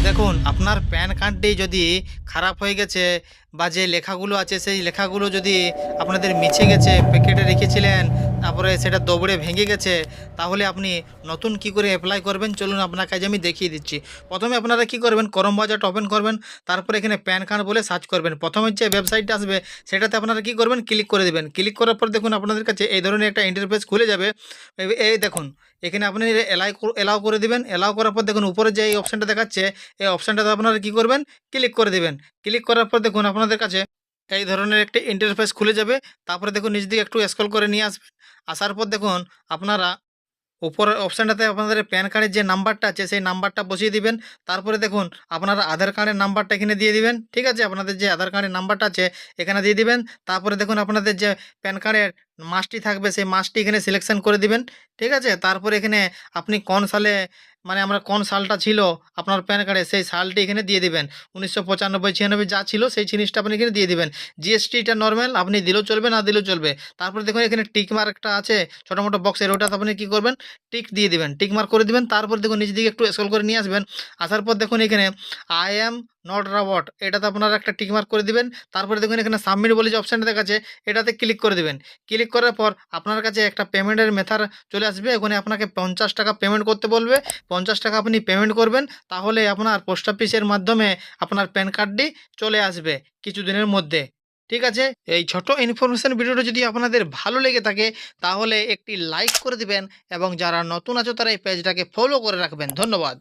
দেখুন আপনার প্যান কার্ডটি যদি খারাপ হয়ে গেছে বা যে লেখাগুলো আছে সেই লেখাগুলো যদি আপনাদের মিছে গেছে, প্যাকেটে রেখেছিলেন, তারপরে সেটা দবড়ে ভেঙে গেছে, তাহলে আপনি নতুন কি করে অ্যাপ্লাই করবেন চলুন আপনার কাছে আমি দেখিয়ে দিচ্ছি। প্রথমে আপনারা কি করবেন, ক্রোম ব্রাউজারটা ওপেন করবেন, তারপরে এখানে প্যান কার্ড বলে সার্চ করবেন। প্রথমে যে ওয়েবসাইটটা আসবে সেটাতে আপনারা কি করবেন, ক্লিক করে দেবেন। ক্লিক করার পর দেখুন আপনাদের কাছে এই ধরনের একটা ইন্টারফেস খুলে যাবে। এই দেখুন এখানে আপনি এলাও করে দিবেন। এলাও করার পর দেখুন উপরে যে এই অপশানটা দেখাচ্ছে, এই অপশানটাতে আপনারা কী করবেন, ক্লিক করে দেবেন। ক্লিক করার পর দেখুন আপনাদের কাছে এই ধরনের একটি ইন্টারফেস খুলে যাবে। তারপরে দেখুন নিচ দিকে একটু স্ক্রল করে নিয়ে আসবেন। আসার পর দেখুন আপনারা উপরের অপশানটাতে আপনাদের প্যান কার্ডের যে নাম্বারটা আছে সেই নাম্বারটা বসিয়ে দিবেন। তারপরে দেখুন আপনারা আধার কার্ডের নাম্বারটা এখানে দিয়ে দিবেন। ঠিক আছে, আপনাদের যে আধার কার্ডের নাম্বারটা আছে এখানে দিয়ে দিবেন। তারপরে দেখুন আপনাদের যে প্যান কার্ডের মাসটি থাকবে সেই মাসটি এখানে সিলেকশন করে দিবেন। ঠিক আছে, তারপরে এখানে আপনি কোন সালে, মানে আমরা কোন সালটা ছিল আপনার প্যান কার্ডে সেই সালটি এখানে দিয়ে দিবেন। 1995 96 যা ছিল সেই জিনিসটা আপনি এখানে দিয়ে দিবেন। জিএসটিটা নর্মাল আপনি দিলেও চলবে, না দিলেও চলবে। তারপরে দেখুন এখানে টিক মার্কটা আছে ছোটো মোটো বক্সের, ওটাতে আপনি কী করবেন, টিক দিয়ে দিবেন, টিক মার্ক করে দিবেন। তারপর দেখুন নিচের দিকে একটু স্ক্রল করে নিয়ে আসবেন। আসার পর দেখুন এখানে আই অ্যাম নট রবট, এটাতে আপনারা একটা টিক মার্ক করে দিবেন। তারপরে দেখুন এখানে সাবমিট বলে যে অপশানটা দেখাচ্ছে এটাতে ক্লিক করে দিবেন। ক্লিক করার পর আপনার কাছে একটা পেমেন্টের মেথড চলে আসবে। ওখানে আপনাকে 50 টাকা পেমেন্ট করতে বলবে। 50 টাকা আপনি পেমেন্ট করবেন, তাহলে আপনার পোস্ট অফিসের মাধ্যমে আপনার প্যান কার্ডটি চলে আসবে কিছুদিনের মধ্যে। ঠিক আছে, এই ছোট ইনফরমেশন ভিডিওটা যদি আপনাদের ভালো লেগে থাকে তাহলে একটি লাইক করে দিবেন এবং যারা নতুন আছো তারা এই পেজটাকে ফলো করে রাখবেন। ধন্যবাদ।